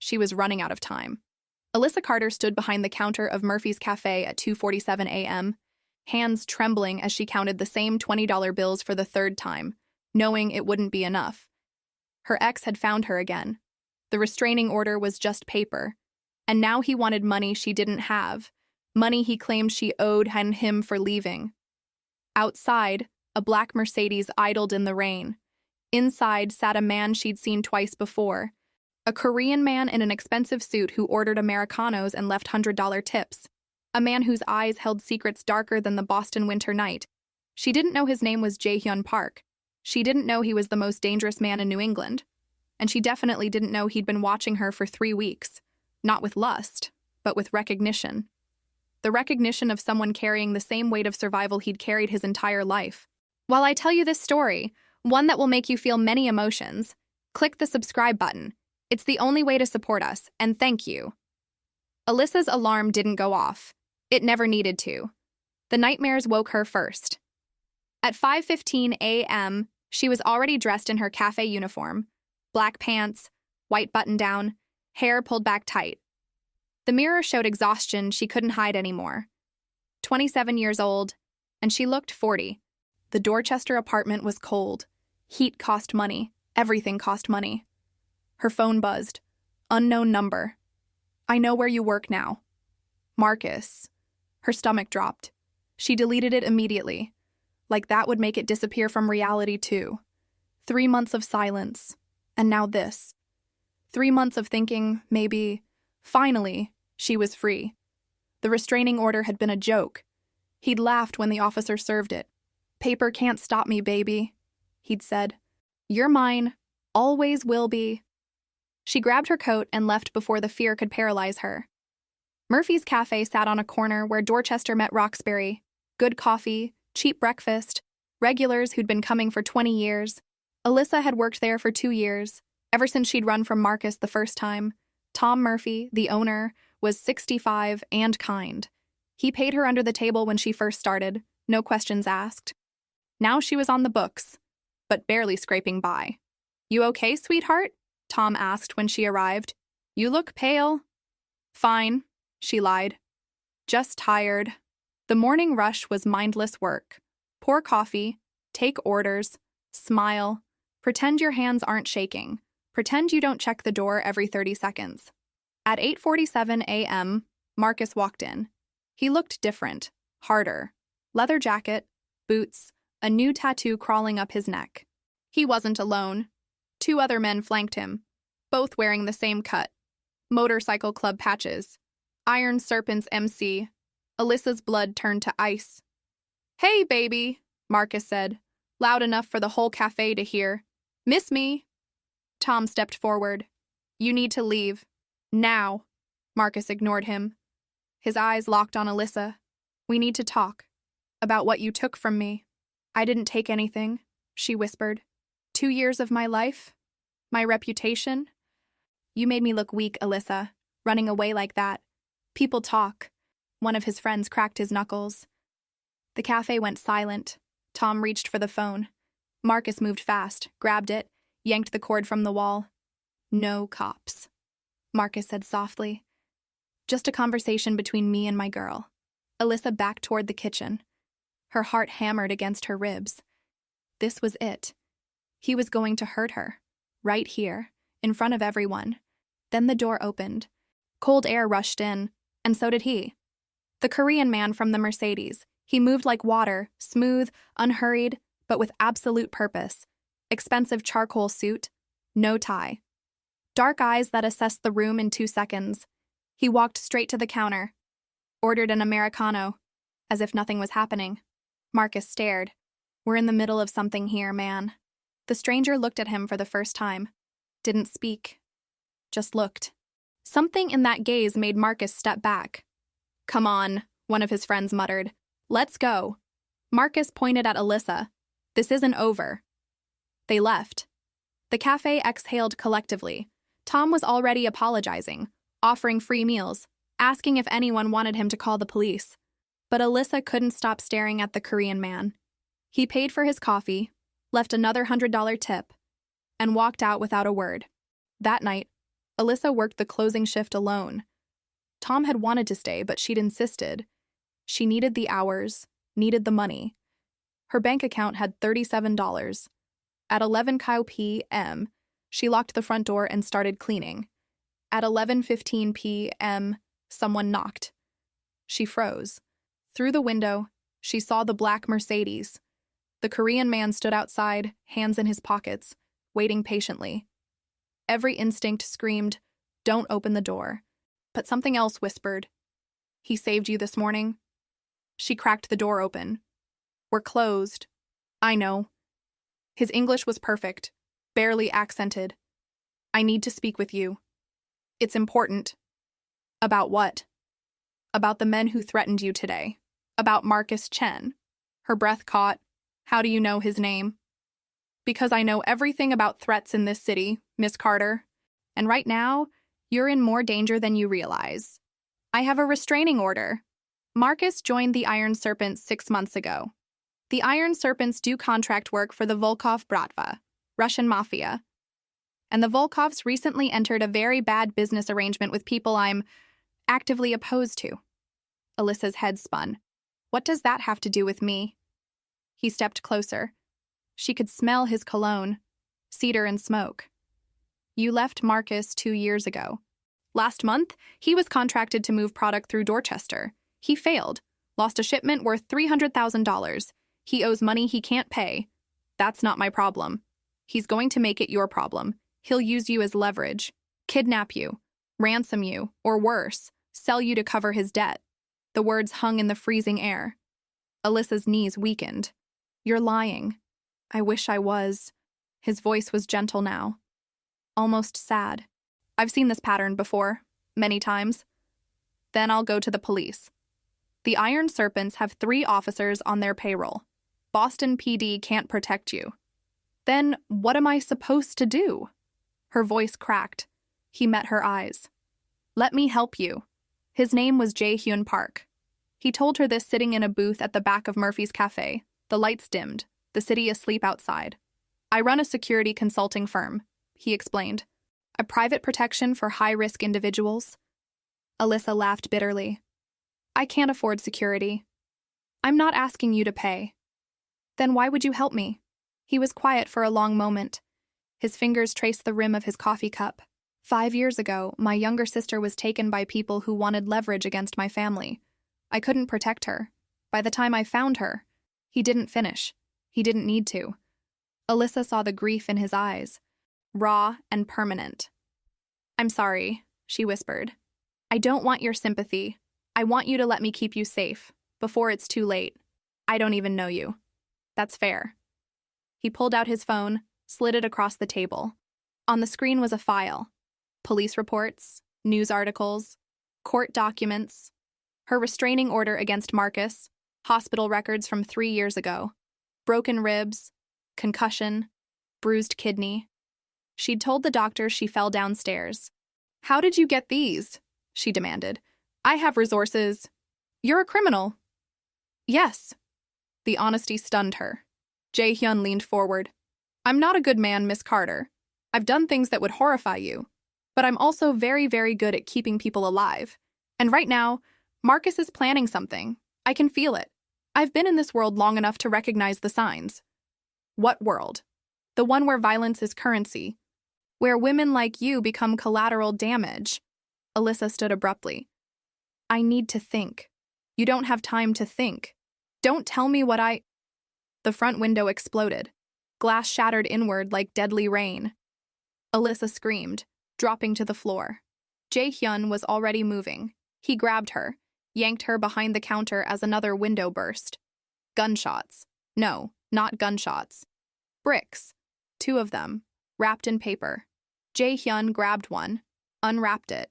She was running out of time. Alyssa Carter stood behind the counter of Murphy's Cafe at 2:47 a.m., hands trembling as she counted the same $20 bills for the third time, knowing it wouldn't be enough. Her ex had found her again. The restraining order was just paper, and now he wanted money she didn't have, money he claimed she owed him for leaving. Outside, a black Mercedes idled in the rain. Inside sat a man she'd seen twice before, a Korean man in an expensive suit who ordered Americanos and left $100 tips, a man whose eyes held secrets darker than the Boston winter night. She didn't know his name was Jae-hyun Park. She didn't know he was the most dangerous man in New England. And she definitely didn't know he'd been watching her for 3 weeks, not with lust, but with recognition. The recognition of someone carrying the same weight of survival he'd carried his entire life. While I tell you this story, one that will make you feel many emotions, click the subscribe button. It's the only way to support us, and thank you. Alyssa's alarm didn't go off. It never needed to. The nightmares woke her first. At 5:15 a.m., she was already dressed in her cafe uniform, black pants, white button-down, hair pulled back tight. The mirror showed exhaustion she couldn't hide anymore. 27 years old, and she looked 40. The Dorchester apartment was cold. Heat cost money. Everything cost money. Her phone buzzed. Unknown number. "I know where you work now." Marcus. Her stomach dropped. She deleted it immediately. Like that would make it disappear from reality too. 3 months of silence. And now this. 3 months of thinking, maybe, finally, she was free. The restraining order had been a joke. He'd laughed when the officer served it. "Paper can't stop me, baby," he'd said. "You're mine. Always will be." She grabbed her coat and left before the fear could paralyze her. Murphy's Cafe sat on a corner where Dorchester met Roxbury. Good coffee, cheap breakfast, regulars who'd been coming for 20 years. Alyssa had worked there for 2 years, ever since she'd run from Marcus the first time. Tom Murphy, the owner, was 65 and kind. He paid her under the table when she first started, no questions asked. Now she was on the books, but barely scraping by. "You okay, sweetheart?" Tom asked when she arrived. "You look pale." "Fine," she lied. "Just tired." The morning rush was mindless work. Pour coffee, take orders, smile, pretend your hands aren't shaking, pretend you don't check the door every 30 seconds. At 8:47 a.m., Marcus walked in. He looked different, harder. Leather jacket, boots, a new tattoo crawling up his neck. He wasn't alone. 2 other men flanked him, both wearing the same cut. Motorcycle club patches. Iron Serpents MC. Alyssa's blood turned to ice. "Hey, baby," Marcus said, loud enough for the whole cafe to hear. "Miss me?" Tom stepped forward. "You need to leave. Now." Marcus ignored him. His eyes locked on Alyssa. "We need to talk. About what you took from me." "I didn't take anything," she whispered. 2 years of my life? My reputation? You made me look weak, Alyssa, running away like that. People talk. One of his friends cracked his knuckles. The cafe went silent. Tom reached for the phone. Marcus moved fast, grabbed it, yanked the cord from the wall. "No cops," Marcus said softly. "Just a conversation between me and my girl." Alyssa backed toward the kitchen. Her heart hammered against her ribs. This was it. He was going to hurt her. Right here, in front of everyone. Then the door opened. Cold air rushed in, and so did he. The Korean man from the Mercedes. He moved like water, smooth, unhurried, but with absolute purpose. Expensive charcoal suit, no tie. Dark eyes that assessed the room in 2 seconds. He walked straight to the counter. Ordered an Americano, as if nothing was happening. Marcus stared. "We're in the middle of something here, man." The stranger looked at him for the first time. Didn't speak. Just looked. Something in that gaze made Marcus step back. "Come on," one of his friends muttered. "Let's go." Marcus pointed at Alyssa. "This isn't over." They left. The cafe exhaled collectively. Tom was already apologizing, offering free meals, asking if anyone wanted him to call the police. But Alyssa couldn't stop staring at the Korean man. He paid for his coffee, left another $100 tip, and walked out without a word. That night, Alyssa worked the closing shift alone. Tom had wanted to stay, but she'd insisted. She needed the hours, needed the money. Her bank account had $37. At 11 p.m., she locked the front door and started cleaning. At 11:15 p.m., someone knocked. She froze. Through the window, she saw the black Mercedes. The Korean man stood outside, hands in his pockets, waiting patiently. Every instinct screamed, "Don't open the door." But something else whispered, "He saved you this morning?" She cracked the door open. "We're closed." "I know." His English was perfect, barely accented. "I need to speak with you. It's important." "About what?" "About the men who threatened you today. About Marcus Chen." Her breath caught. "How do you know his name?" "Because I know everything about threats in this city, Miss Carter. And right now, you're in more danger than you realize. I have a restraining order." Marcus joined the Iron Serpents 6 months ago. The Iron Serpents do contract work for the Volkov Bratva, Russian Mafia. And the Volkovs recently entered a very bad business arrangement with people I'm actively opposed to. Alyssa's head spun. What does that have to do with me? He stepped closer. She could smell his cologne, cedar and smoke. You left Marcus 2 years ago. Last month, he was contracted to move product through Dorchester. He failed, lost a shipment worth $300,000. He owes money he can't pay. That's not my problem. He's going to make it your problem. He'll use you as leverage, kidnap you, ransom you, or worse, sell you to cover his debt. The words hung in the freezing air. Alyssa's knees weakened. You're lying. I wish I was. His voice was gentle now, almost sad. I've seen this pattern before, many times. Then I'll go to the police. The Iron Serpents have 3 officers on their payroll. Boston PD can't protect you. Then what am I supposed to do? Her voice cracked. He met her eyes. Let me help you. His name was Jae-hyun Park. He told her this sitting in a booth at the back of Murphy's Cafe, the lights dimmed, the city asleep outside. I run a security consulting firm, he explained. A private protection for high-risk individuals. Alyssa laughed bitterly. I can't afford security. I'm not asking you to pay. Then why would you help me? He was quiet for a long moment. His fingers traced the rim of his coffee cup. 5 years ago, my younger sister was taken by people who wanted leverage against my family. I couldn't protect her. By the time I found her, he didn't finish. He didn't need to. Alyssa saw the grief in his eyes, raw and permanent. I'm sorry, she whispered. I don't want your sympathy. I want you to let me keep you safe, before it's too late. I don't even know you. That's fair. He pulled out his phone, slid it across the table. On the screen was a file. Police reports, news articles, court documents, her restraining order against Marcus, hospital records from 3 years ago, broken ribs, concussion, bruised kidney. She'd told the doctor she fell downstairs. How did you get these? She demanded. I have resources. You're a criminal. Yes. The honesty stunned her. Jae-hyun leaned forward. I'm not a good man, Miss Carter. I've done things that would horrify you. But I'm also very, very good at keeping people alive. And right now, Marcus is planning something. I can feel it. I've been in this world long enough to recognize the signs. What world? The one where violence is currency. Where women like you become collateral damage. Alyssa stood abruptly. I need to think. You don't have time to think. Don't tell me what I... The front window exploded. Glass shattered inward like deadly rain. Alyssa screamed, dropping to the floor. Jae-hyun was already moving. He grabbed her, yanked her behind the counter as another window burst. Gunshots. No, not gunshots. Bricks. 2 of them, wrapped in paper. Jae-hyun grabbed one, unwrapped it.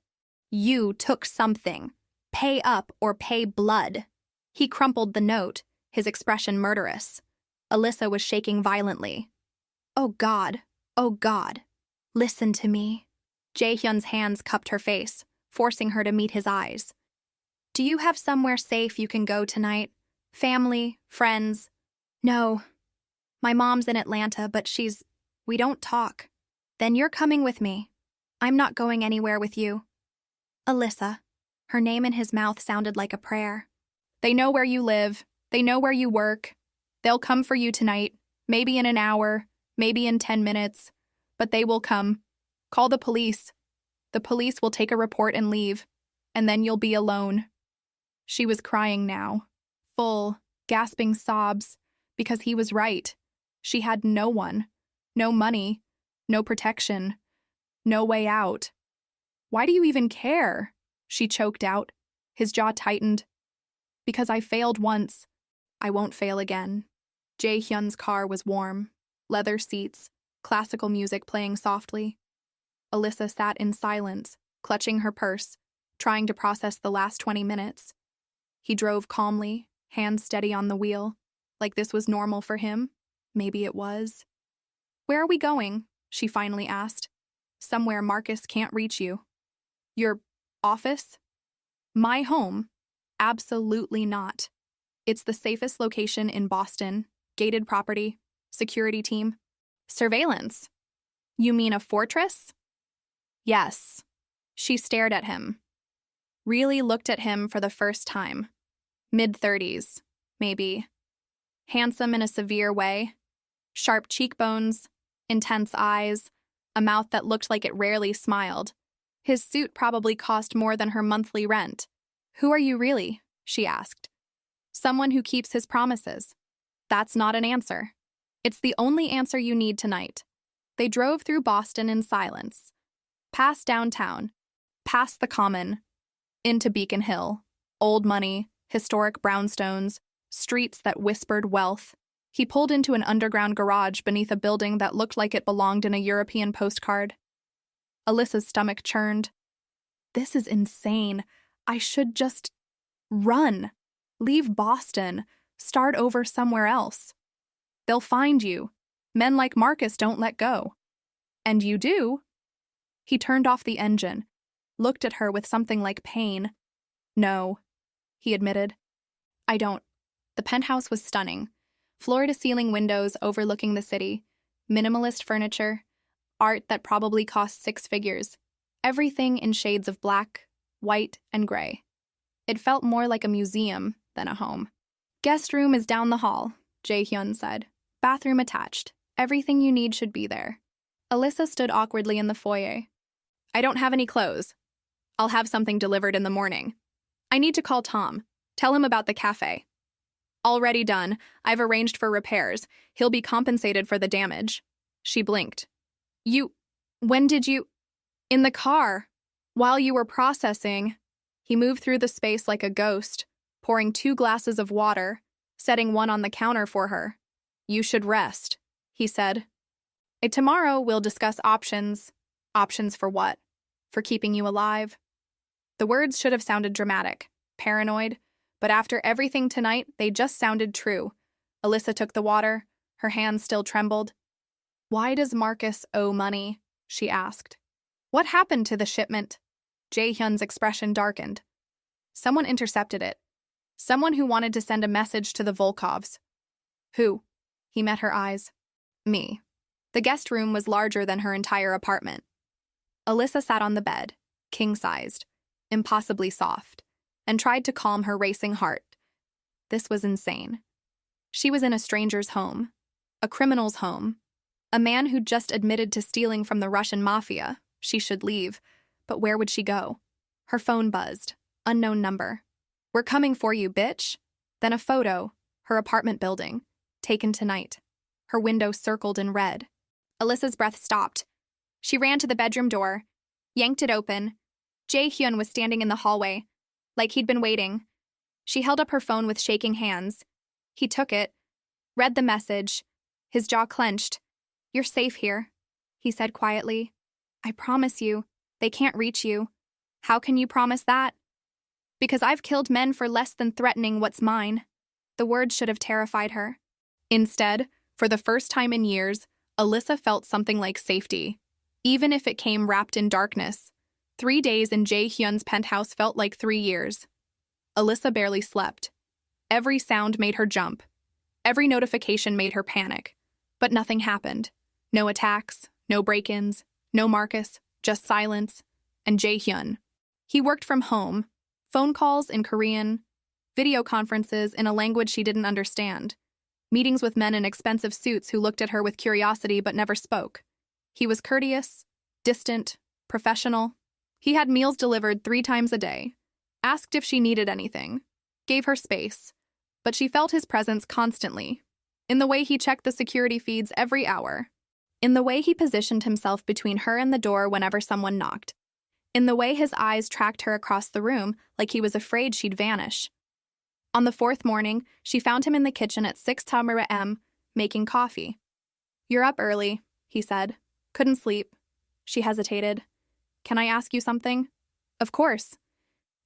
You took something. Pay up or pay blood. He crumpled the note, his expression murderous. Alyssa was shaking violently. Oh God. Oh God. Listen to me. Jae-hyun's hands cupped her face, forcing her to meet his eyes. Do you have somewhere safe you can go tonight? Family? Friends? No. My mom's in Atlanta, but we don't talk. Then you're coming with me. I'm not going anywhere with you. Alyssa. Her name in his mouth sounded like a prayer. They know where you live. They know where you work. They'll come for you tonight, maybe in an hour, maybe in 10 minutes. But they will come. Call the police. The police will take a report and leave. And then you'll be alone. She was crying now. Full, gasping sobs. Because he was right. She had no one. No money. No protection. No way out. Why do you even care? She choked out. His jaw tightened. Because I failed once. I won't fail again. Jae-hyun's car was warm. Leather seats. Classical music playing softly. Alyssa sat in silence, clutching her purse, trying to process the last 20 minutes. He drove calmly, hands steady on the wheel. Like this was normal for him. Maybe it was. Where are we going? She finally asked. Somewhere Marcus can't reach you. Your office? My home? Absolutely not. It's the safest location in Boston. Gated property. Security team. Surveillance. You mean a fortress? Yes. She stared at him. Really looked at him for the first time. Mid-30s, maybe. Handsome in a severe way. Sharp cheekbones, intense eyes, a mouth that looked like it rarely smiled. His suit probably cost more than her monthly rent. Who are you really? She asked. Someone who keeps his promises. That's not an answer. It's the only answer you need tonight. They drove through Boston in silence. Past downtown. Past the Common. Into Beacon Hill. Old money, historic brownstones, streets that whispered wealth. He pulled into an underground garage beneath a building that looked like it belonged in a European postcard. Alyssa's stomach churned. This is insane. I should just run. Leave Boston. Start over somewhere else. They'll find you. Men like Marcus don't let go. And you do? He turned off the engine, looked at her with something like pain. No, he admitted. I don't. The penthouse was stunning. Floor-to-ceiling windows overlooking the city, minimalist furniture, art that probably cost 6 figures, everything in shades of black, white, and gray. It felt more like a museum than a home. Guest room is down the hall, Jae-hyun said. Bathroom attached. Everything you need should be there. Alyssa stood awkwardly in the foyer. I don't have any clothes. I'll have something delivered in the morning. I need to call Tom. Tell him about the cafe. Already done. I've arranged for repairs. He'll be compensated for the damage. She blinked. When did you? In the car. While you were processing. He moved through the space like a ghost, pouring 2 glasses of water, setting one on the counter for her. You should rest, he said. Tomorrow we'll discuss options. Options for what? For keeping you alive? The words should have sounded dramatic, paranoid, but after everything tonight, they just sounded true. Alyssa took the water. Her hands still trembled. Why does Marcus owe money? She asked. What happened to the shipment? Jae-hyun's expression darkened. Someone intercepted it. Someone who wanted to send a message to the Volkovs. Who? He met her eyes. Me. The guest room was larger than her entire apartment. Alyssa sat on the bed, king-sized, impossibly soft, and tried to calm her racing heart. This was insane. She was in a stranger's home, a criminal's home, a man who'd just admitted to stealing from the Russian Mafia. She should leave, but where would she go? Her phone buzzed. Unknown number. We're coming for you, bitch. Then a photo, her apartment building, taken tonight. Her window circled in red. Alyssa's breath stopped. She ran to the bedroom door, yanked it open. Jae-hyun was standing in the hallway, like he'd been waiting. She held up her phone with shaking hands. He took it, read the message. His jaw clenched. You're safe here, he said quietly. I promise you, they can't reach you. How can you promise that? Because I've killed men for less than threatening what's mine. The words should have terrified her. Instead, for the first time in years, Alyssa felt something like safety, even if it came wrapped in darkness. 3 days in Jae-hyun's penthouse felt like 3 years. Alyssa barely slept. Every sound made her jump. Every notification made her panic. But nothing happened. No attacks, no break-ins, no Marcus, just silence, and Jae-hyun. He worked from home, phone calls in Korean, video conferences in a language she didn't understand, meetings with men in expensive suits who looked at her with curiosity but never spoke. He was courteous, distant, professional. He had meals delivered 3 times a day, asked if she needed anything, gave her space, but she felt his presence constantly, in the way he checked the security feeds every hour, in the way he positioned himself between her and the door whenever someone knocked, in the way his eyes tracked her across the room like he was afraid she'd vanish. On the 4th morning, she found him in the kitchen at 6 a.m., making coffee. "You're up early," he said. "Couldn't sleep." She hesitated. "Can I ask you something?" "Of course."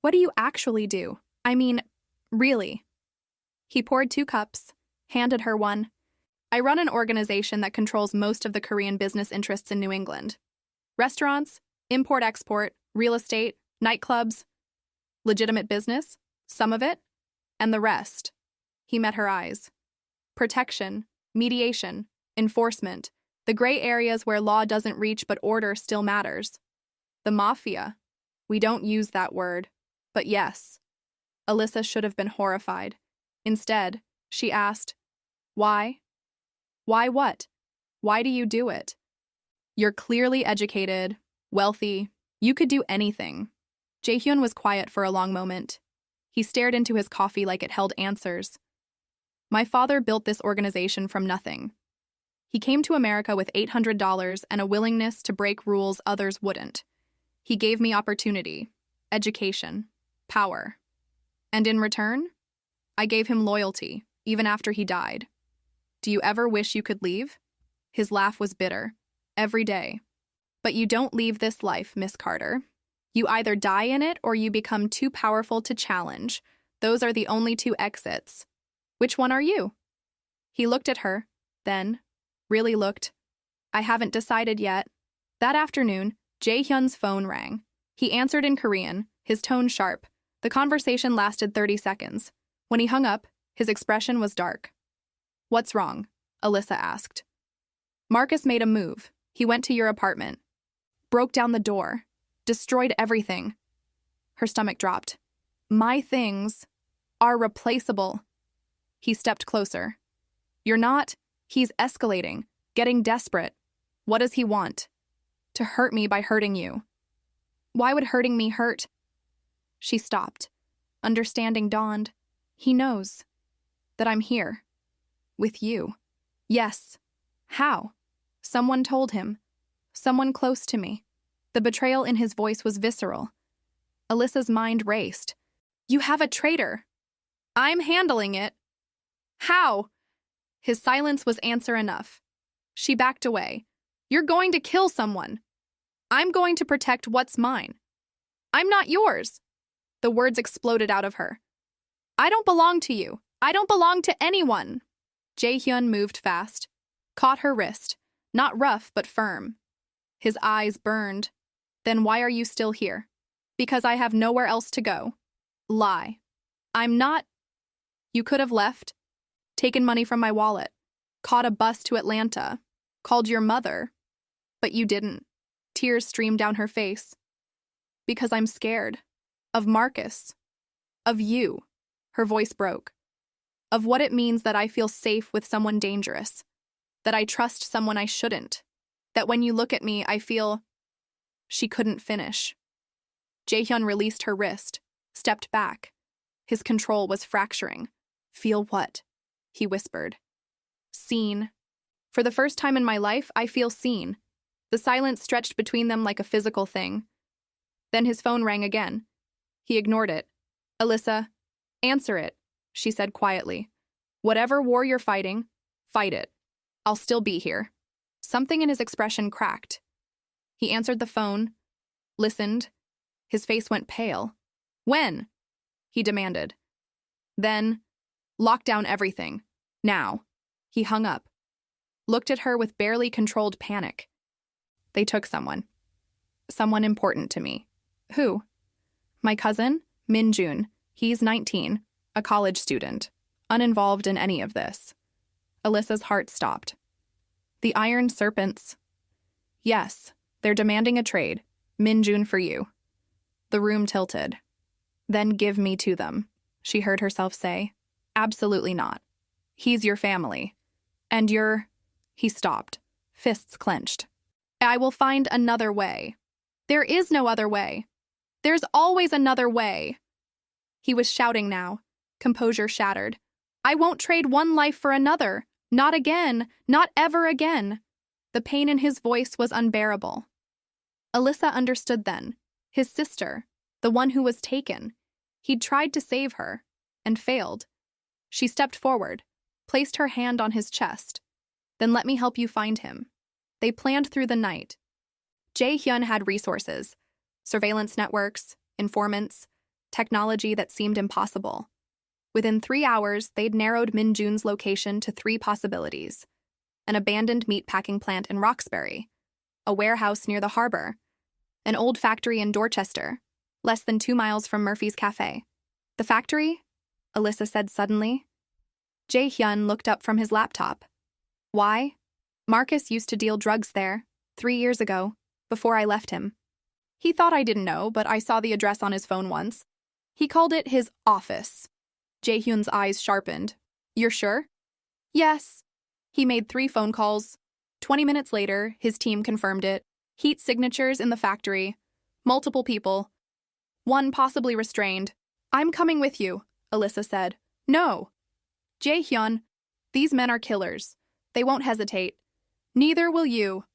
"What do you actually do? I mean, really?" He poured 2 cups, handed her one. "I run an organization that controls most of the Korean business interests in New England. Restaurants, import-export, real estate, nightclubs, legitimate business, some of it, and the rest." He met her eyes. "Protection, mediation, enforcement, the gray areas where law doesn't reach but order still matters. The Mafia. We don't use that word, but yes." Alyssa should have been horrified. Instead, she asked, "Why?" "Why what? Why do you do it? You're clearly educated, wealthy. You could do anything." Jae-hyun was quiet for a long moment. He stared into his coffee like it held answers. "My father built this organization from nothing. He came to America with $800 and a willingness to break rules others wouldn't. He gave me opportunity, education, power. And in return, I gave him loyalty, even after he died. Do you ever wish you could leave?" His laugh was bitter. "Every day. But you don't leave this life, Miss Carter. You either die in it or you become too powerful to challenge. Those are the only 2 exits. Which one are you?" He looked at her, then really looked. "I haven't decided yet." That afternoon, Jae-hyun's phone rang. He answered in Korean, his tone sharp. The conversation lasted 30 seconds. When he hung up, his expression was dark. "What's wrong?" Alyssa asked. "Marcus made a move. He went to your apartment. Broke down the door. Destroyed everything." Her stomach dropped. "My things are replaceable." He stepped closer. "You're not. He's escalating, getting desperate. What does he want?" "To hurt me by hurting you." "Why would hurting me hurt?" She stopped. Understanding dawned. "He knows that I'm here. With you." "Yes." "How?" "Someone told him. Someone close to me." The betrayal in his voice was visceral. Alyssa's mind raced. "You have a traitor." "I'm handling it." "How?" His silence was answer enough. She backed away. "You're going to kill someone. I'm going to protect what's mine. I'm not yours." The words exploded out of her. "I don't belong to you. I don't belong to anyone." Jae-hyun moved fast, caught her wrist, not rough but firm. His eyes burned. "Then why are you still here?" "Because I have nowhere else to go." "Lie." "I'm not." "You could have left, taken money from my wallet, caught a bus to Atlanta, called your mother. But you didn't." Tears streamed down her face. "Because I'm scared. Of Marcus. Of you." Her voice broke. "Of what it means that I feel safe with someone dangerous. That I trust someone I shouldn't. That when you look at me, I feel—" She couldn't finish. Jae-hyun released her wrist, stepped back. His control was fracturing. "Feel what?" he whispered. "Seen. For the first time in my life, I feel seen." The silence stretched between them like a physical thing. Then his phone rang again. He ignored it. "Alyssa, answer it," she said quietly. "Whatever war you're fighting, fight it. I'll still be here." Something in his expression cracked. He answered the phone, listened. His face went pale. "When?" he demanded. Then, "Lock down everything. Now." He hung up. Looked at her with barely controlled panic. "They took someone. Someone important to me." "Who?" "My cousin, Min Jun. He's 19, a college student, uninvolved in any of this." Alyssa's heart stopped. "The Iron Serpents." "Yes, they're demanding a trade. Minjun for you. The room tilted. Then give me to them, she heard herself say. Absolutely not. He's your family. And you're… He stopped, fists clenched. I will find another way. There is no other way. There's always another way. He was shouting now, composure shattered. I won't trade one life for another. Not again. Not ever again. The pain in his voice was unbearable. Alyssa understood then. His sister, the one who was taken. He'd tried to save her, and failed. She stepped forward, placed her hand on his chest. Then let me help you find him. They planned through the night. Jae-hyun had resources, surveillance networks, informants, technology that seemed impossible. Within 3 hours, they'd narrowed Minjun's location to 3 possibilities. An abandoned meatpacking plant in Roxbury, a warehouse near the harbor, an old factory in Dorchester, less than 2 miles from Murphy's Cafe. The factory? Alyssa said suddenly. Jae-hyun looked up from his laptop. Why? Marcus used to deal drugs there, 3 years ago, before I left him. He thought I didn't know, but I saw the address on his phone once. He called it his office. Jae-hyun's eyes sharpened. You're sure? Yes. He made 3 phone calls. 20 minutes later, his team confirmed it. Heat signatures in the factory. Multiple people. One possibly restrained. I'm coming with you, Alyssa said. No. Jae-hyun, these men are killers. They won't hesitate. Neither will you.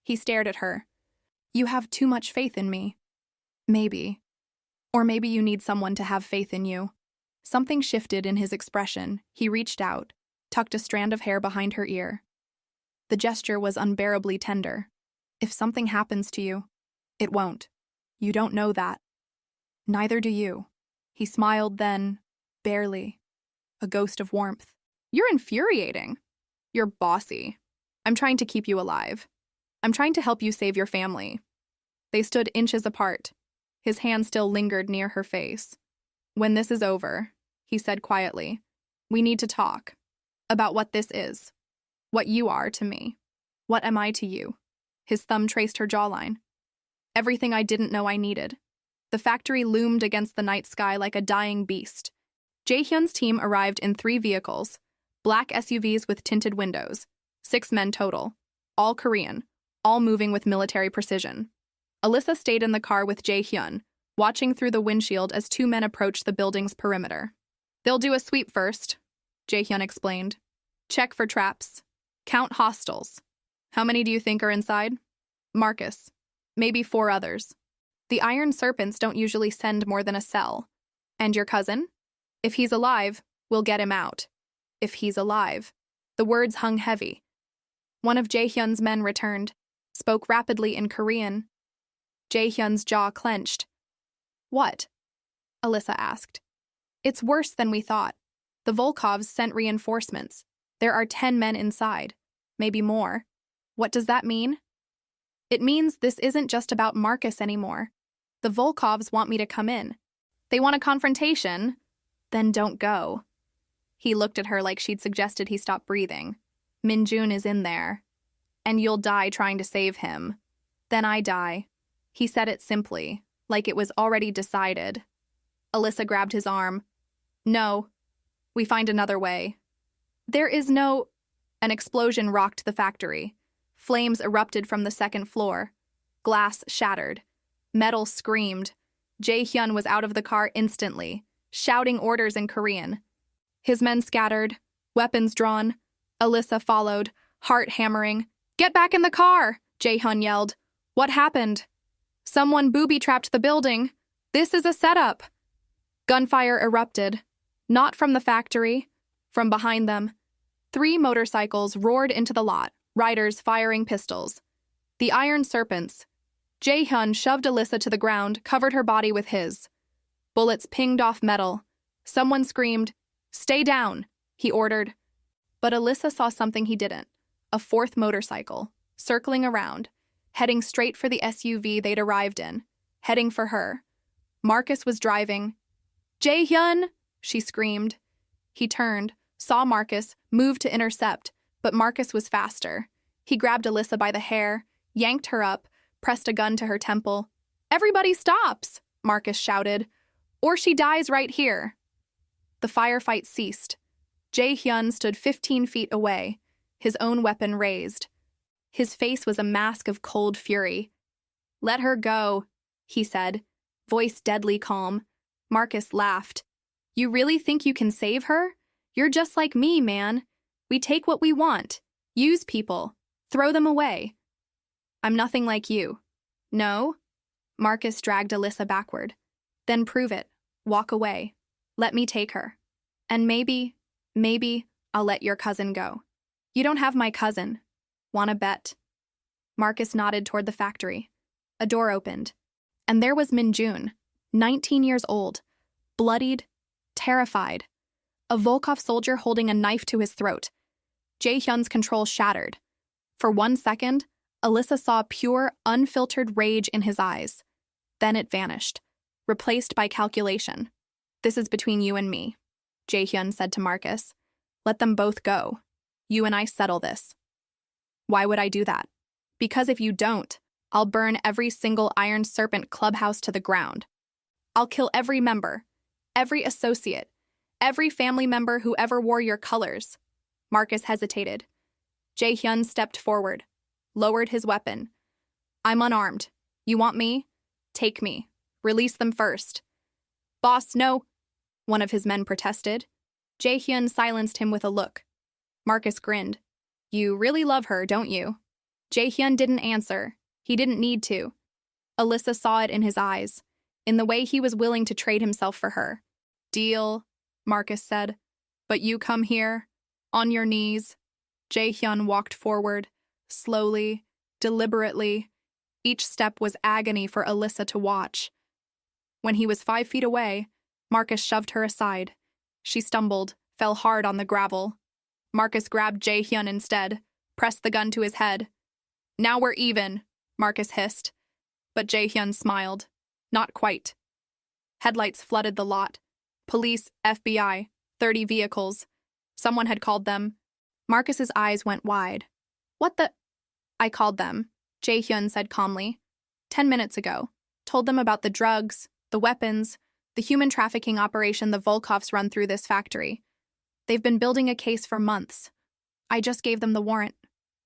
He stared at her. You have too much faith in me. Maybe. Or maybe you need someone to have faith in you. Something shifted in his expression. He reached out, tucked a strand of hair behind her ear. The gesture was unbearably tender. If something happens to you, it won't. You don't know that. Neither do you. He smiled then, barely. A ghost of warmth. You're infuriating. You're bossy. I'm trying to keep you alive. I'm trying to help you save your family. They stood inches apart. His hand still lingered near her face. When this is over, he said quietly, we need to talk about what this is, what you are to me. What am I to you? His thumb traced her jawline. Everything I didn't know I needed. The factory loomed against the night sky like a dying beast. Jae-hyun's team arrived in 3 vehicles, black SUVs with tinted windows, 6 men total, all Korean, all moving with military precision. Alyssa stayed in the car with Jae-hyun, watching through the windshield as 2 men approached the building's perimeter. They'll do a sweep first, Jae-hyun explained. Check for traps. Count hostiles. How many do you think are inside? Marcus. Maybe 4 others. The Iron Serpents don't usually send more than a cell. And your cousin? If he's alive, we'll get him out. If he's alive. The words hung heavy. One of Jae-hyun's men returned, spoke rapidly in Korean. Jae-hyun's jaw clenched. What? Alyssa asked. It's worse than we thought. The Volkovs sent reinforcements. There are 10 men inside. Maybe more. What does that mean? It means this isn't just about Marcus anymore. The Volkovs want me to come in. They want a confrontation. Then don't go. He looked at her like she'd suggested he stop breathing. Minjun is in there. And you'll die trying to save him. Then I die. He said it simply, like it was already decided. Alyssa grabbed his arm. No. We find another way. There is no… An explosion rocked the factory. Flames erupted from the 2nd floor. Glass shattered. Metal screamed. Jae-hyun was out of the car instantly, shouting orders in Korean. His men scattered, weapons drawn. Alyssa followed, heart hammering. Get back in the car, Jae-hyun yelled. What happened? Someone booby-trapped the building. This is a setup. Gunfire erupted. Not from the factory, from behind them. 3 motorcycles roared into the lot, riders firing pistols. The Iron Serpents. Jae-hyun shoved Alyssa to the ground, covered her body with his. Bullets pinged off metal. Someone screamed, "Stay down," he ordered. But Alyssa saw something he didn't. A 4th motorcycle, circling around, heading straight for the SUV they'd arrived in, heading for her. Marcus was driving. Jae-hyun, she screamed. He turned, saw Marcus, moved to intercept, but Marcus was faster. He grabbed Alyssa by the hair, yanked her up, pressed a gun to her temple. "Everybody stops!" Marcus shouted. "Or she dies right here." The firefight ceased. Jae-hyun stood 15 feet away, his own weapon raised. His face was a mask of cold fury. "Let her go," he said, voice deadly calm. Marcus laughed. "You really think you can save her? You're just like me, man. We take what we want, use people, throw them away." "I'm nothing like you." "No?" Marcus dragged Alyssa backward. "Then prove it. Walk away. Let me take her. And maybe I'll let your cousin go." "You don't have my cousin. Wanna bet?" Marcus nodded toward the factory. A door opened. And there was Min-jun, 19 years old, bloodied, terrified. A Volkov soldier holding a knife to his throat. Jae-hyun's control shattered. For 1 second, Alyssa saw pure, unfiltered rage in his eyes. Then it vanished, replaced by calculation. "This is between you and me," Jae-hyun said to Marcus. "Let them both go. You and I settle this." "Why would I do that?" "Because if you don't, I'll burn every single Iron Serpent clubhouse to the ground. I'll kill every member, every associate, every family member who ever wore your colors." Marcus hesitated. Jae-hyun stepped forward, lowered his weapon. "I'm unarmed. You want me? Take me. Release them first." "Boss, no," one of his men protested. Jae-hyun silenced him with a look. Marcus grinned. "You really love her, don't you?" Jae-hyun didn't answer. He didn't need to. Alyssa saw it in his eyes, in the way he was willing to trade himself for her. "Deal," Marcus said. "But you come here, on your knees." Jae-hyun walked forward, slowly, deliberately. Each step was agony for Alyssa to watch. When he was 5 feet away, Marcus shoved her aside. She stumbled, fell hard on the gravel. Marcus grabbed Jae-hyun instead, pressed the gun to his head. "Now we're even," Marcus hissed. But Jae-hyun smiled. Not quite. Headlights flooded the lot. Police, FBI, 30 vehicles. Someone had called them. Marcus's eyes went wide. "What the—" "I called them," Jae-hyun said calmly. 10 minutes ago. Told them about the drugs, the weapons, the human trafficking operation the Volkovs run through this factory. They've been building a case for months. I just gave them the warrant."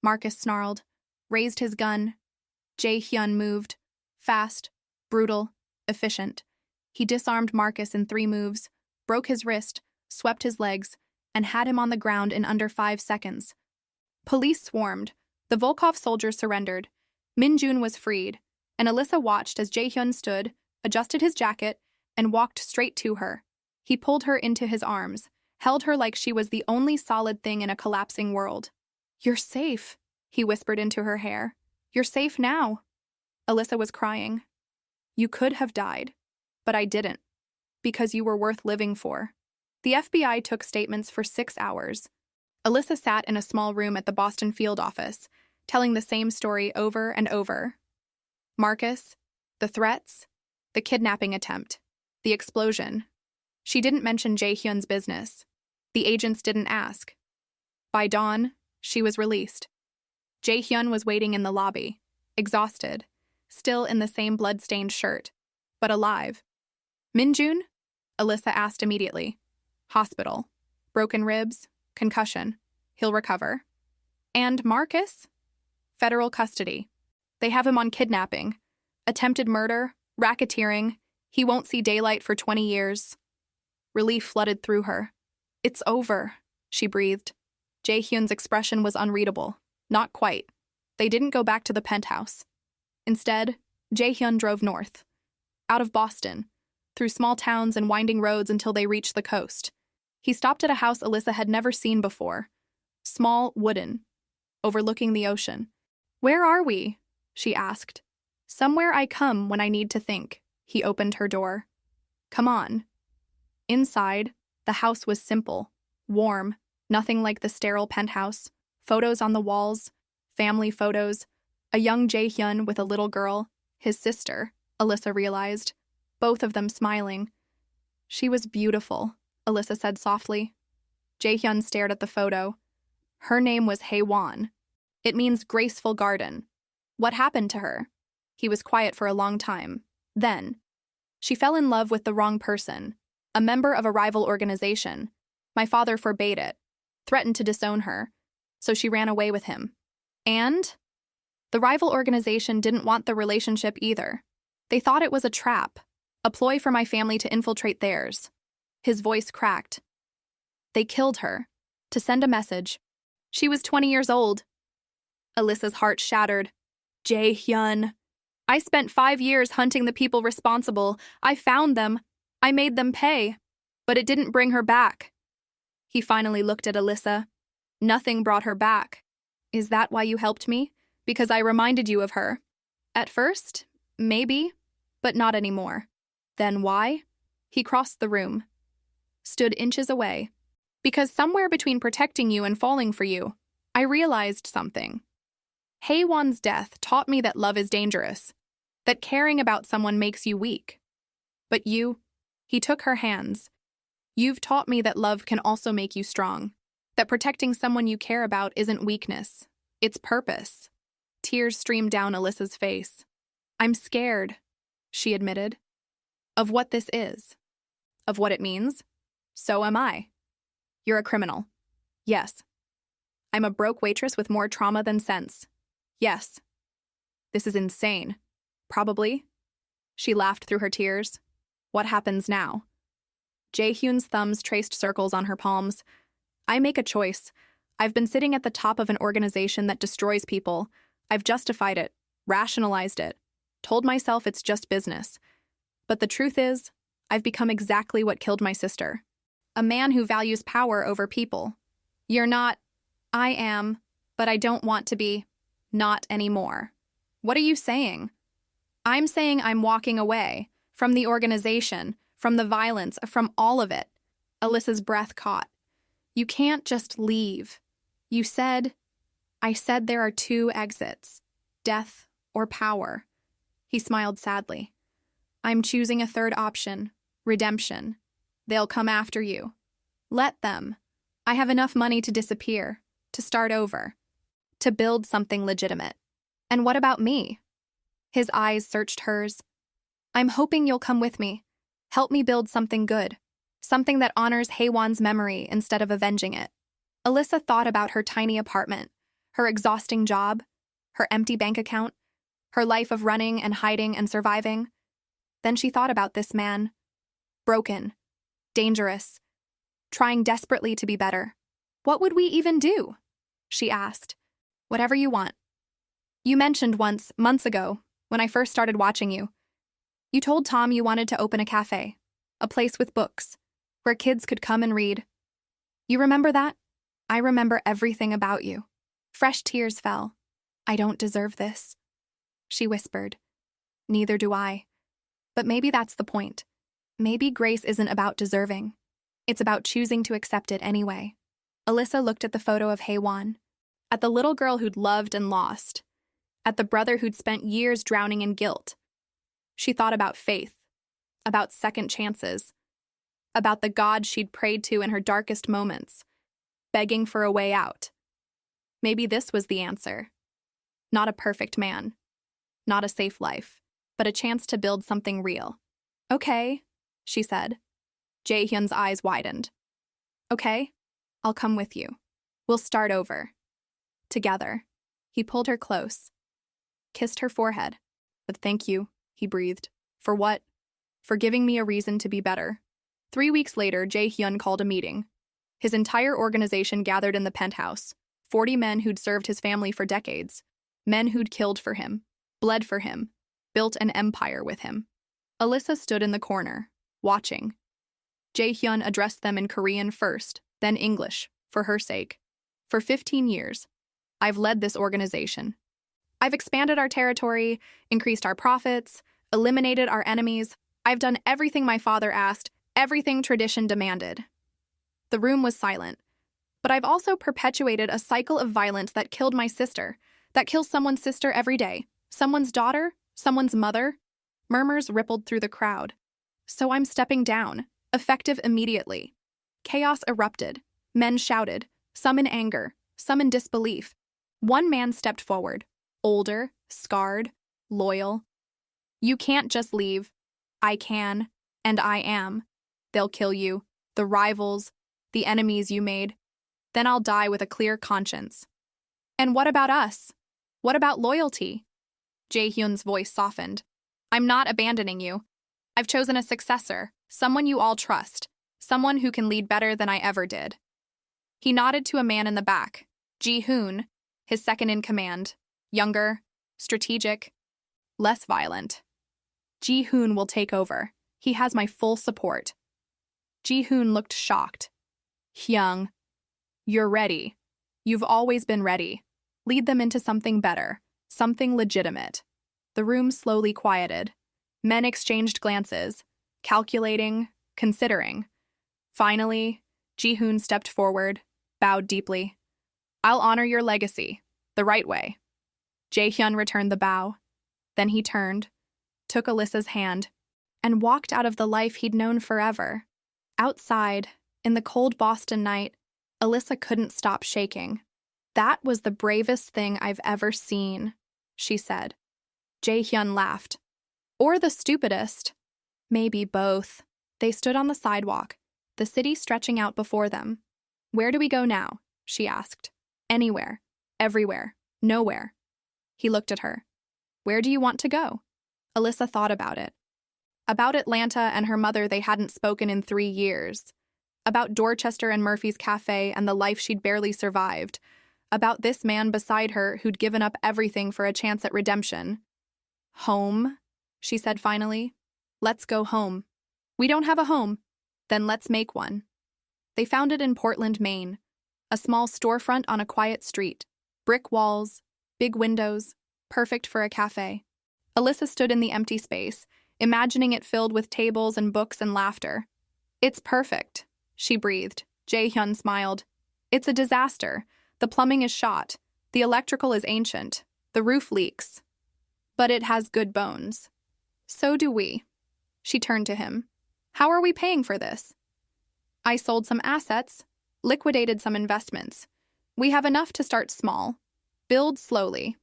Marcus snarled, raised his gun. Jae-hyun moved. Fast, brutal, efficient. He disarmed Marcus in 3 moves, broke his wrist, swept his legs, and had him on the ground in under 5 seconds. Police swarmed. The Volkov soldiers surrendered. Min-jun was freed, and Alyssa watched as Jae-hyun stood, adjusted his jacket, and walked straight to her. He pulled her into his arms, held her like she was the only solid thing in a collapsing world. "You're safe," he whispered into her hair. "You're safe now." Alyssa was crying. "You could have died, but I didn't, because you were worth living for." The FBI took statements for 6 hours. Alyssa sat in a small room at the Boston field office, telling the same story over and over. Marcus, the threats, the kidnapping attempt, the explosion. She didn't mention Jae-hyun's business. The agents didn't ask. By dawn, she was released. Jae-hyun was waiting in the lobby, exhausted, still in the same blood-stained shirt, but alive. "Min-jun?" Alyssa asked immediately. "Hospital. Broken ribs, concussion. He'll recover." "And Marcus?" "Federal custody. They have him on kidnapping, attempted murder, racketeering. He won't see daylight for 20 years. Relief flooded through her. "It's over," she breathed. Jae-hyun's expression was unreadable. Not quite. They didn't go back to the penthouse. Instead, Jae-hyun drove north, out of Boston, through small towns and winding roads until they reached the coast. He stopped at a house Alyssa had never seen before. Small, wooden, overlooking the ocean. "Where are we?" she asked. "Somewhere I come when I need to think." He opened her door. "Come on." Inside, the house was simple, warm, nothing like the sterile penthouse. Photos on the walls, family photos, a young Jae-hyun with a little girl, his sister, Alyssa realized, both of them smiling. "She was beautiful," Alyssa said softly. Jae-hyun stared at the photo. Her name was Hae-won. It means graceful garden. What happened to her? He was quiet for a long time. Then, she fell in love with the wrong person, a member of a rival organization. My father forbade it, threatened to disown her, so she ran away with him. And the rival organization didn't want the relationship either. They thought it was a trap, a ploy for my family to infiltrate theirs. His voice cracked. They killed her, to send a message. She was 20 years old. Alyssa's heart shattered. Jae-hyun. I spent 5 years hunting the people responsible. I found them. I made them pay. But it didn't bring her back. He finally looked at Alyssa. Nothing brought her back. Is that why you helped me? Because I reminded you of her. At first, maybe, but not anymore. Then why? He crossed the room, stood inches away. Because somewhere between protecting you and falling for you, I realized something. Haewon's death taught me that love is dangerous, that caring about someone makes you weak. But you, he took her hands. You've taught me that love can also make you strong, that protecting someone you care about isn't weakness, it's purpose. Tears streamed down Alyssa's face. I'm scared, she admitted, of what this is, of what it means. So am I. You're a criminal. Yes. I'm a broke waitress with more trauma than sense. Yes. This is insane. Probably. She laughed through her tears. What happens now? Jae-hyun's thumbs traced circles on her palms. I make a choice. I've been sitting at the top of an organization that destroys people. I've justified it, rationalized it, told myself it's just business. But the truth is, I've become exactly what killed my sister. A man who values power over people. You're not. I am, but I don't want to be. Not anymore. What are you saying? I'm saying I'm walking away from the organization, from the violence, from all of it. Alyssa's breath caught. You can't just leave. You said. I said there are 2 exits, death or power. He smiled sadly. I'm choosing a third option, redemption. They'll come after you. Let them. I have enough money to disappear, to start over, to build something legitimate. And what about me? His eyes searched hers. I'm hoping you'll come with me. Help me build something good, something that honors Haewon's memory instead of avenging it. Alyssa thought about her tiny apartment, her exhausting job, her empty bank account, her life of running and hiding and surviving. Then she thought about this man. Broken, dangerous, trying desperately to be better. What would we even do? She asked. Whatever you want. You mentioned once, months ago, when I first started watching you. You told Tom you wanted to open a cafe, a place with books, where kids could come and read. You remember that? I remember everything about you. Fresh tears fell. I don't deserve this, she whispered. Neither do I. But maybe that's the point. Maybe grace isn't about deserving. It's about choosing to accept it anyway. Alyssa looked at the photo of Haewon, at the little girl who'd loved and lost, at the brother who'd spent years drowning in guilt. She thought about faith, about second chances, about the God she'd prayed to in her darkest moments, begging for a way out. Maybe this was the answer. Not a perfect man, not a safe life, but a chance to build something real. Okay, she said. Jae-hyun's eyes widened. Okay, I'll come with you. We'll start over. Together. He pulled her close, kissed her forehead. But thank you, he breathed. For what? For giving me a reason to be better. 3 weeks later, Jae-hyun called a meeting. His entire organization gathered in the penthouse. 40 men who'd served his family for decades. Men who'd killed for him, bled for him, built an empire with him. Alyssa stood in the corner, watching. Jae-hyun addressed them in Korean first, then English, for her sake. For 15 years, I've led this organization. I've expanded our territory, increased our profits, eliminated our enemies. I've done everything my father asked, everything tradition demanded. The room was silent. But I've also perpetuated a cycle of violence that killed my sister, that kills someone's sister every day, someone's daughter, someone's mother. Murmurs rippled through the crowd. So I'm stepping down, effective immediately. Chaos erupted. Men shouted, some in anger, some in disbelief. One man stepped forward, older, scarred, loyal. You can't just leave. I can, and I am. They'll kill you, the rivals, the enemies you made. Then I'll die with a clear conscience. And what about us? What about loyalty? Jae-hyun's voice softened. I'm not abandoning you. I've chosen a successor, someone you all trust, someone who can lead better than I ever did. He nodded to a man in the back, Ji-hoon, his second in command, younger, strategic, less violent. Ji-hoon will take over. He has my full support. Ji-hoon looked shocked. Hyung, you're ready. You've always been ready. Lead them into something better, something legitimate. The room slowly quieted. Men exchanged glances, calculating, considering. Finally, Ji-hoon stepped forward, bowed deeply. I'll honor your legacy, the right way. Jae-hyun returned the bow. Then he turned, took Alyssa's hand, and walked out of the life he'd known forever. Outside, in the cold Boston night, Alyssa couldn't stop shaking. That was the bravest thing I've ever seen, she said. Jae-hyun laughed. Or the stupidest. Maybe both. They stood on the sidewalk, the city stretching out before them. Where do we go now? She asked. Anywhere. Everywhere. Nowhere. He looked at her. Where do you want to go? Alyssa thought about it. About Atlanta and her mother they hadn't spoken in 3 years. About Dorchester and Murphy's Cafe and the life she'd barely survived. About this man beside her who'd given up everything for a chance at redemption. Home, she said finally. Let's go home. We don't have a home. Then let's make one. They found it in Portland, Maine. A small storefront on a quiet street. Brick walls, big windows, perfect for a cafe. Alyssa stood in the empty space, imagining it filled with tables and books and laughter. It's perfect, she breathed. Jae-hyun smiled. It's a disaster. The plumbing is shot. The electrical is ancient. The roof leaks. But it has good bones. So do we. She turned to him. How are we paying for this? I sold some assets, liquidated some investments. We have enough to start small. Build slowly.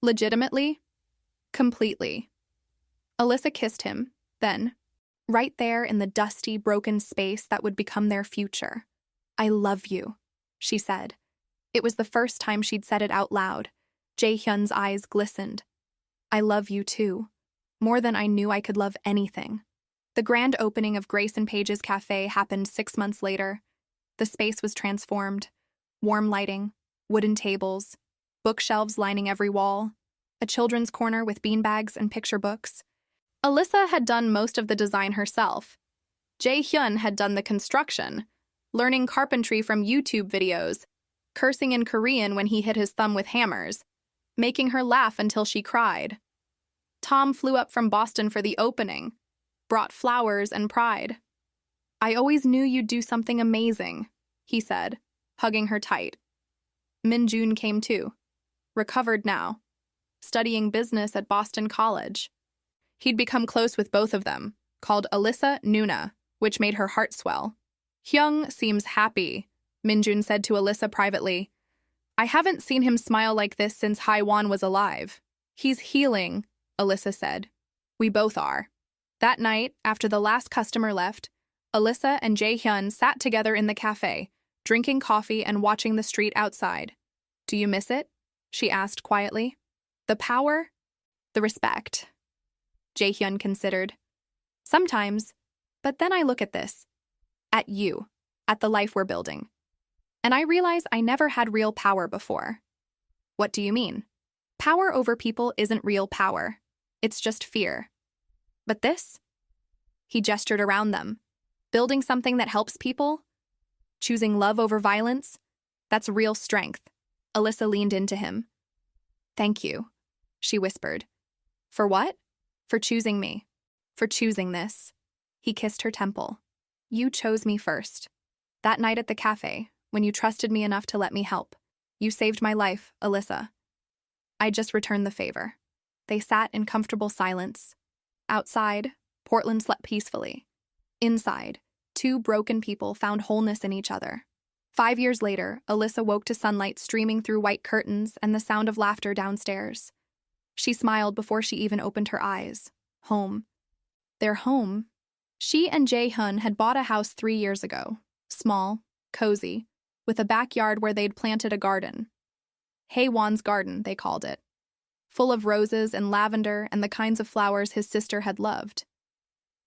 Legitimately. Completely. Alyssa kissed him, then, right there in the dusty, broken space that would become their future. I love you, she said. It was the first time she'd said it out loud. Jae-hyun's eyes glistened. I love you too. More than I knew I could love anything. The grand opening of Grace and Page's cafe happened 6 months later. The space was transformed. Warm lighting, wooden tables, bookshelves lining every wall, a children's corner with beanbags and picture books. Alyssa had done most of the design herself. Jae-hyun had done the construction, learning carpentry from YouTube videos, cursing in Korean when he hit his thumb with hammers, making her laugh until she cried. Tom flew up from Boston for the opening, brought flowers and pride. I always knew you'd do something amazing, he said, hugging her tight. Min-jun came too, recovered now, studying business at Boston College. He'd become close with both of them, called Alyssa Nuna, which made her heart swell. Hyung seems happy, Min-jun said to Alyssa privately. I haven't seen him smile like this since Haiwan was alive. He's healing, Alyssa said. We both are. That night, after the last customer left, Alyssa and Jae-hyun sat together in the cafe, drinking coffee and watching the street outside. Do you miss it? She asked quietly. The power? The respect. Jae-hyun considered. Sometimes, but then I look at this. At you. At the life we're building. And I realize I never had real power before. What do you mean? Power over people isn't real power. It's just fear. But this? He gestured around them. Building something that helps people? Choosing love over violence? That's real strength. Alyssa leaned into him. Thank you, she whispered. For what? For choosing me. For choosing this. He kissed her temple. You chose me first. That night at the cafe, when you trusted me enough to let me help. You saved my life, Alyssa. I just returned the favor. They sat in comfortable silence. Outside, Portland slept peacefully. Inside, 2 broken people found wholeness in each other. 5 years later, Alyssa woke to sunlight streaming through white curtains and the sound of laughter downstairs. She smiled before she even opened her eyes. Home. Their home. She and Jae-hyun had bought a house 3 years ago. Small, cozy, with a backyard where they'd planted a garden. Haewon's garden, they called it. Full of roses and lavender and the kinds of flowers his sister had loved.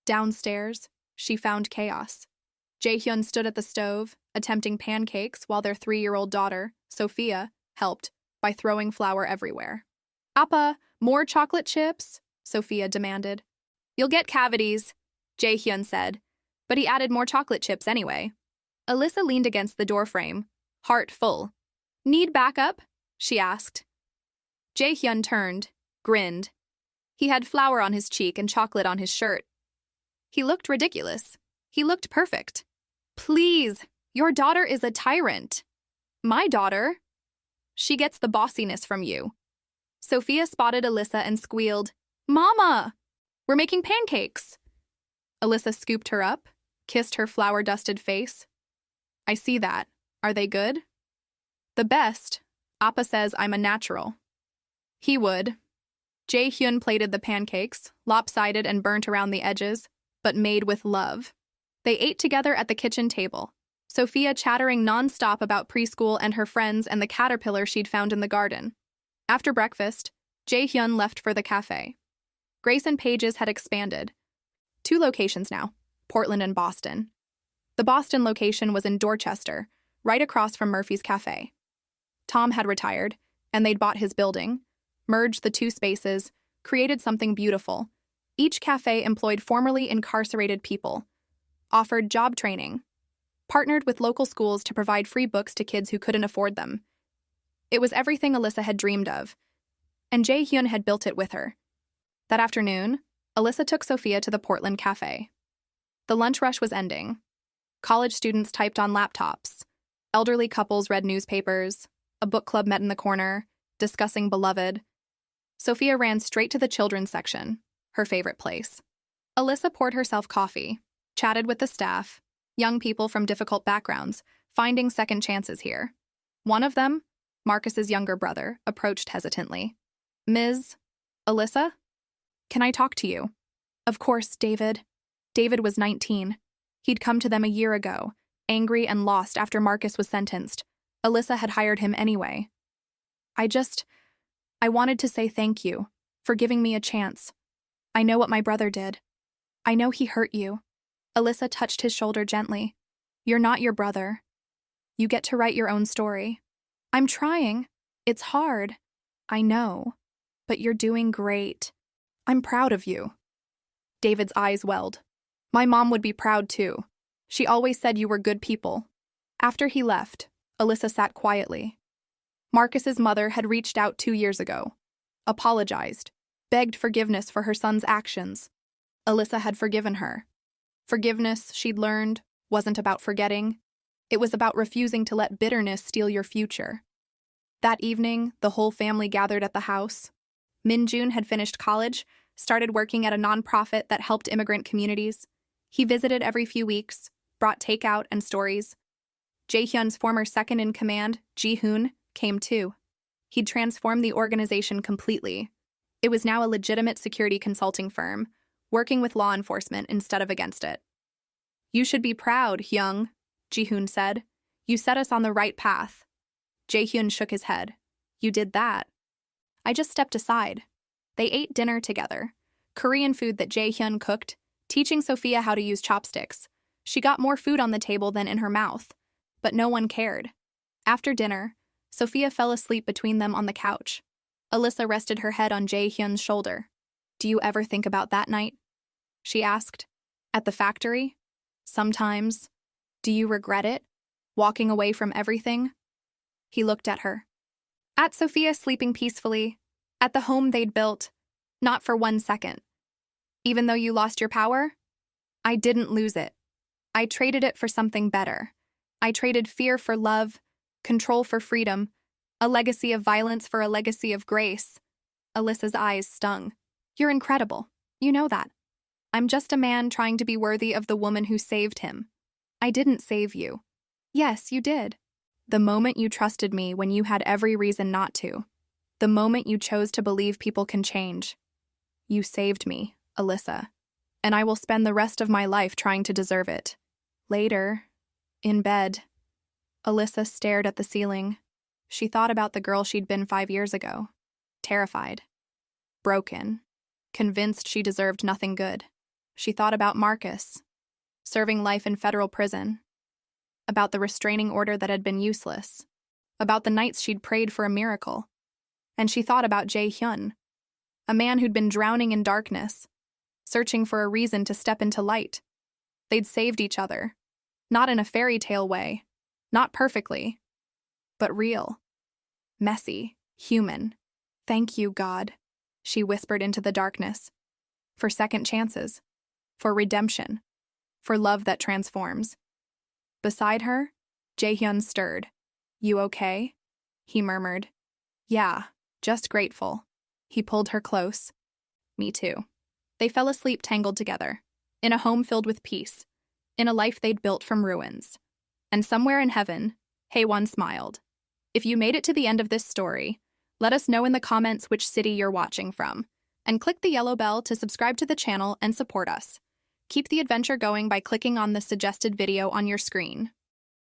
Downstairs, she found chaos. Jae-hyun stood at the stove, attempting pancakes while their 3-year-old daughter, Sophia, helped by throwing flour everywhere. "Appa, more chocolate chips?" Sophia demanded. "You'll get cavities," Jae-hyun said, but he added more chocolate chips anyway. Alyssa leaned against the doorframe, heart full. "Need backup?" she asked. Jae-hyun turned, grinned. He had flour on his cheek and chocolate on his shirt. He looked ridiculous. He looked perfect. "Please, your daughter is a tyrant." "My daughter?" "She gets the bossiness from you." Sophia spotted Alyssa and squealed, "Mama! We're making pancakes." Alyssa scooped her up, kissed her flour-dusted face. "I see that. Are they good?" "The best. Appa says I'm a natural." "He would." Jae-hyun plated the pancakes, lopsided and burnt around the edges, but made with love. They ate together at the kitchen table, Sophia chattering non-stop about preschool and her friends and the caterpillar she'd found in the garden. After breakfast, Jae-hyun left for the cafe. Grace and Paige's had expanded. 2 locations now, Portland and Boston. The Boston location was in Dorchester, right across from Murphy's Cafe. Tom had retired, and they'd bought his building, merged the 2 spaces, created something beautiful. Each cafe employed formerly incarcerated people, offered job training, partnered with local schools to provide free books to kids who couldn't afford them. It was everything Alyssa had dreamed of, and Jae-hyun had built it with her. That afternoon, Alyssa took Sophia to the Portland Cafe. The lunch rush was ending. College students typed on laptops. Elderly couples read newspapers. A book club met in the corner, discussing Beloved. Sophia ran straight to the children's section, her favorite place. Alyssa poured herself coffee, chatted with the staff, young people from difficult backgrounds, finding second chances here. One of them, Marcus's younger brother, approached hesitantly. "Ms. Alyssa? Can I talk to you?" "Of course, David." David was 19. He'd come to them a year ago, angry and lost after Marcus was sentenced. Alyssa had hired him anyway. I wanted to say thank you for giving me a chance. I know what my brother did. I know he hurt you." Alyssa touched his shoulder gently. "You're not your brother. You get to write your own story." "I'm trying. It's hard." "I know. But you're doing great. I'm proud of you." David's eyes welled. "My mom would be proud too. She always said you were good people." After he left, Alyssa sat quietly. Marcus's mother had reached out 2 years ago, apologized, begged forgiveness for her son's actions. Alyssa had forgiven her. Forgiveness, she'd learned, wasn't about forgetting. It was about refusing to let bitterness steal your future. That evening, the whole family gathered at the house. Min-jun had finished college, started working at a nonprofit that helped immigrant communities. He visited every few weeks, brought takeout and stories. Jae-hyun's former second-in-command, Ji-hoon, came too. He'd transformed the organization completely. It was now a legitimate security consulting firm, working with law enforcement instead of against it. "You should be proud, Hyung," Ji-hoon said. "You set us on the right path." Jae-hyun shook his head. "You did that." "I just stepped aside." They ate dinner together, Korean food that Jae-hyun cooked, teaching Sophia how to use chopsticks. She got more food on the table than in her mouth, but no one cared. After dinner, Sophia fell asleep between them on the couch. Alyssa rested her head on Jae-hyun's shoulder. "Do you ever think about that night?" she asked. "At the factory? Sometimes. Do you regret it? Walking away from everything?" He looked at her. At Sophia sleeping peacefully, at the home they'd built, not for 1 second. "Even though you lost your power?" "I didn't lose it. I traded it for something better. I traded fear for love, control for freedom, a legacy of violence for a legacy of grace." Alyssa's eyes stung. "You're incredible. You know that. I'm just a man trying to be worthy of the woman who saved him. I didn't save you." "Yes, you did. The moment you trusted me when you had every reason not to." The moment you chose to believe people can change. You saved me, Alyssa, and I will spend the rest of my life trying to deserve it. Later, in bed, Alyssa stared at the ceiling. She thought about the girl she'd been 5 years ago. Terrified. Broken. Convinced she deserved nothing good. She thought about Marcus, serving life in federal prison. About the restraining order that had been useless. About the nights she'd prayed for a miracle. And she thought about Jae-hyun, a man who'd been drowning in darkness, searching for a reason to step into light. They'd saved each other. Not in a fairy tale way. Not perfectly. But real. Messy. Human. Thank you, God, she whispered into the darkness. For second chances. For redemption. For love that transforms. Beside her, Jae-hyun stirred. You okay? He murmured. Yeah, just grateful. He pulled her close. Me too. They fell asleep tangled together, in a home filled with peace, in a life they'd built from ruins. And somewhere in heaven, Haewon smiled. If you made it to the end of this story, let us know in the comments which city you're watching from, and click the yellow bell to subscribe to the channel and support us. Keep the adventure going by clicking on the suggested video on your screen.